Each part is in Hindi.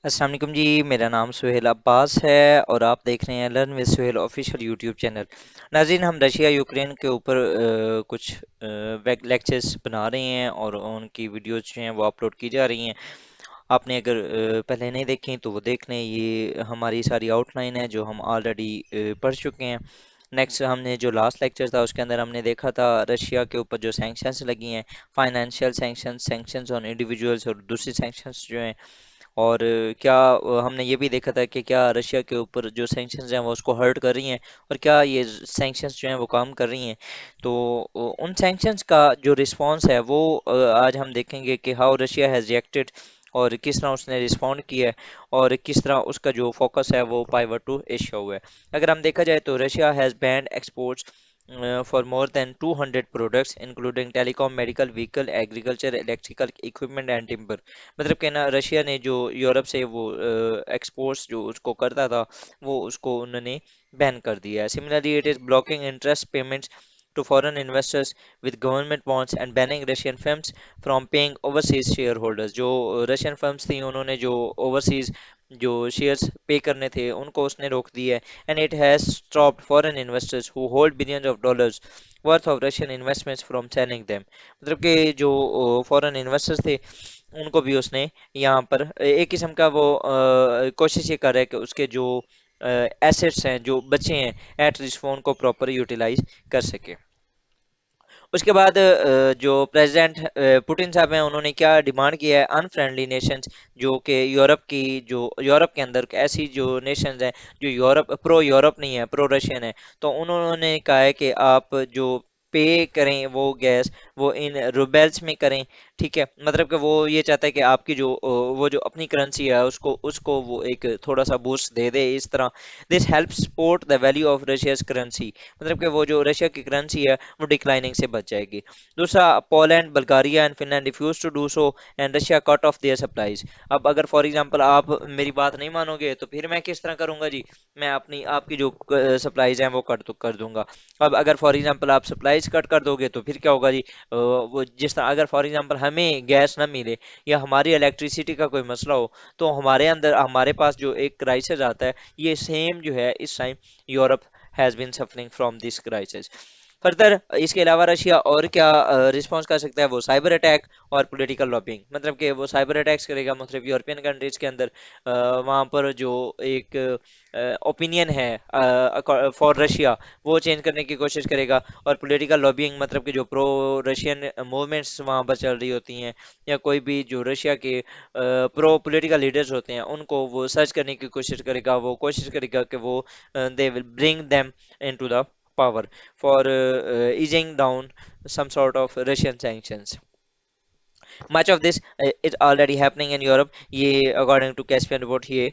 अस्सलाम वालेकुम जी। मेरा नाम सुहेल अब्बास है और आप देख रहे हैं learn with Suhel official YouTube channel. नाज़रीन, हम रशिया यूक्रेन के ऊपर कुछ लेक्चर्स बना रहे हैं और उनकी वीडियोज जो हैं वो अपलोड की जा रही हैं। आपने अगर पहले नहीं देखी तो वो देख लें। ये हमारी सारी आउटलाइन है जो हम ऑलरेडी पढ़ चुके हैं। नेक्स्ट, हमने जो लास्ट लेक्चर था उसके अंदर हमने देखा था रशिया के ऊपर जो सैंक्शंस लगी हैं, financial sanctions, sanctions on individuals और दूसरी सैंक्शंस जो हैं। और क्या हमने ये भी देखा था कि क्या रशिया के ऊपर जो सैंक्शंस हैं वो उसको हर्ट कर रही हैं और क्या ये सैंक्शंस जो हैं वो काम कर रही हैं। तो उन सैंक्शंस का जो रिस्पांस है वो आज हम देखेंगे कि हाउ रशिया हैज़ रिएक्टेड और किस तरह उसने रिस्पॉन्ड किया है और किस तरह उसका जो फोकस है वो पाइवट टू एशिया हुआ है। अगर हम देखा जाए तो Russia has band exports for more than 200 products including telecom, medical, vehicle, agriculture, electrical equipment and timber। मतलब कि ना रशिया ने जो यूरोप से वो एक्सपोर्ट्स जो उसको करता था वो उसको उन्होंने बैन कर दिया है। Similarly it is blocking interest payments to foreign investors with government bonds and banning Russian firms from paying overseas shareholders। जो रशियन फर्म्स थी उन्होंने जो ओवरसीज जो शेयर्स पे करने थे उनको उसने रोक दिया है। And it has stopped foreign investors who hold billions of dollars worth of Russian investments from selling them. मतलब कि जो फॉरेन इन्वेस्टर्स थे उनको भी उसने यहाँ पर एक किस्म का वो कोशिश ये कर रहा है कि उसके जो एसेट्स हैं जो बचे हैं एट रिस्क वो उनको प्रॉपर यूटिलाइज कर सके। उसके बाद जो प्रेसिडेंट पुतिन साहब हैं उन्होंने क्या डिमांड किया है, अनफ्रेंडली नेशंस जो कि यूरोप की जो यूरोप के अंदर ऐसी जो नेशंस हैं जो यूरोप नहीं है, प्रो रशियन है, तो उन्होंने कहा है कि आप जो पे करें वो गैस वो इन रूबेल्स में करें। ठीक है, मतलब कि वो ये चाहता है कि आपकी जो वो जो अपनी करेंसी है उसको उसको वो एक थोड़ा सा बूस्ट दे दे इस तरह। This help support the value of Russia's currency. मतलब कि वो जो रशिया की करेंसी है वो डिक्लाइनिंग से बच जाएगी। दूसरा, Poland, Bulgaria and Finland refuse to do so and Russia cut off their supplies. अब अगर फॉर एग्जांपल आप मेरी बात नहीं मानोगे तो फिर मैं किस तरह करूंगा जी, मैं अपनी आपकी जो सप्लाईज हैं वो कट तो कर दूंगा। अब अगर फॉर एग्जांपल आप सप्लाईज कट कर दोगे तो फिर क्या होगा जी, वो जिस तरह अगर फॉर एग्जांपल हमें गैस ना मिले या हमारी इलेक्ट्रिसिटी का कोई मसला हो तो हमारे पास जो एक क्राइसिस आता है, ये सेम जो है इस time Europe has been suffering from this crisis. Further इसके अलावा रशिया और क्या रिस्पॉन्स कर सकता है, वो साइबर अटैक और पॉलिटिकल लॉबिंग। मतलब कि वो साइबर अटैक्स करेगा मुख्तलिफ यूरोपियन कंट्रीज के अंदर, वहाँ पर जो एक ओपिनियन है फॉर रशिया वो चेंज करने की कोशिश करेगा। और पॉलिटिकल लॉबिंग मतलब कि जो प्रो रशियन मूवमेंट्स वहाँ पर चल रही होती हैं या कोई भी जो रशिया के प्रो पॉलिटिकल लीडर्स होते हैं उनको वो सर्च करने की कोशिश करेगा। वो कोशिश करेगा कि वो they will bring them into the power for easing down some sort of Russian sanctions. Much of this is already happening in Europe। ये according to Caspian report ये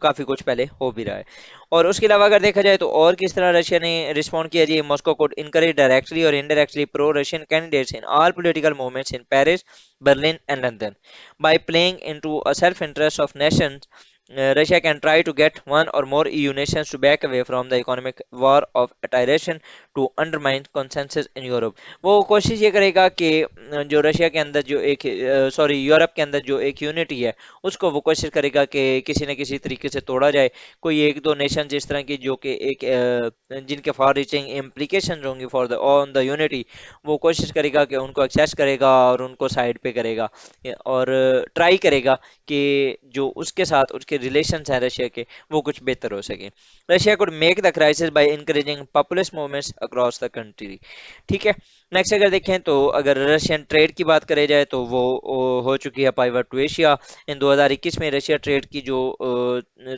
काफी कुछ पहले हो भी रहा है। और उसके अलावा अगर देखा जाए तो और किस तरह रशिया ने रिस्पॉन्ड किया जी, Moscow could encourage directly or indirectly pro-Russian candidates in all political movements in Paris, Berlin and London by playing into a self-interest of nations। Russia can try to get one or more EU nations to back away from the economic war of attrition to undermine consensus in Europe। वो कोशिश ये करेगा कि जो रशिया के अंदर जो एक सॉरी यूरोप के अंदर जो एक यूनिटी है उसको वो कोशिश करेगा कि किसी न किसी तरीके से तोड़ा जाए। कोई एक दो नेशन जिस तरह की जो कि एक जिनके फॉर रीचिंग इम्प्लीकेशन होंगे for the on the unity, वो कोशिश करेगा कि उनको एक्सेस करेगा और उनको साइड पे करेगा और ट्राई करेगा कि जो उसके साथ उसके रिलेशंस हैं रशिया के वो कुछ बेहतर हो सके। Russia could make the crisis by encouraging populist movements across the country. ठीक है, नेक्स्ट अगर देखें तो अगर रशियन ट्रेड की बात करें जाए तो वो हो चुकी है पाइवट टू एशिया। इन 2021 में रशिया ट्रेड की जो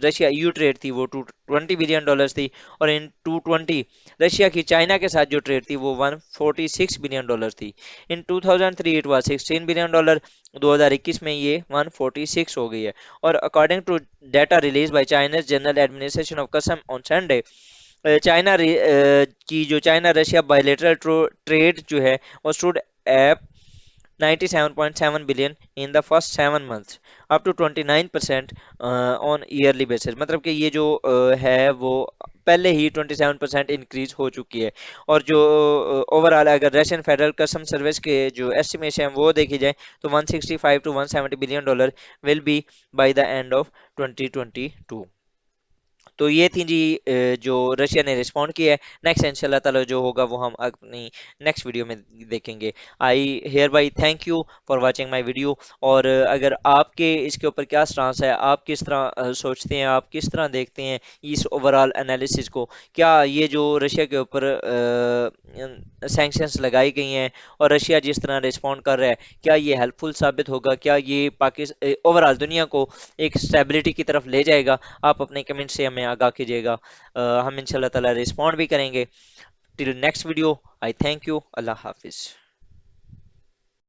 रशिया ईयू ट्रेड थी वो 220 बिलियन डॉलर्स थी। और इन 220 रशिया की चाइना के साथ जो ट्रेड थी वो 146 बिलियन डॉलर थी। In 2003 it was 16 billion dollar. 2021 में ये 146 हो गई है। और according to data release by China's general administration of customs on Sunday, की जो चाइना रशिया बायलेटरल ट्रेड जो है वो stood at 97.7 billion in the first 7 months up to 29% on yearly basis. मतलब कि ये जो है वो पहले ही 27% इंक्रीज हो चुकी है। और जो ओवरऑल अगर रशियन फेडरल कस्टम सर्विस के जो एस्टिमेशन है वो देखी जाए तो 165 to 170 billion dollar will be by the end of 2022। तो ये थी जी जो रशिया ने रिस्पॉन्ड किया है। नेक्स्ट इंशाल्लाह ताला जो होगा वो हम अपनी नेक्स्ट वीडियो में देखेंगे। I here bye thank you for watching my video. और अगर आपके इसके ऊपर क्या स्टांस है, आप किस तरह सोचते हैं, आप किस तरह देखते हैं इस ओवरऑल एनालिसिस को, क्या ये जो रशिया के ऊपर सैंक्शंस लगाई गई हैं और रशिया जिस तरह रिस्पॉन्ड कर रहा है, क्या ये हेल्पफुल साबित होगा, क्या ये पाकिस्तान ओवरऑल दुनिया को एक स्टेबिलिटी की तरफ ले जाएगा? आप अपने कमेंट से हमें आगाह कीजिएगा। हम इंशाल्लाह ताला रिस्पॉन्ड भी करेंगे। Till next video, I thank you. Allah Hafiz.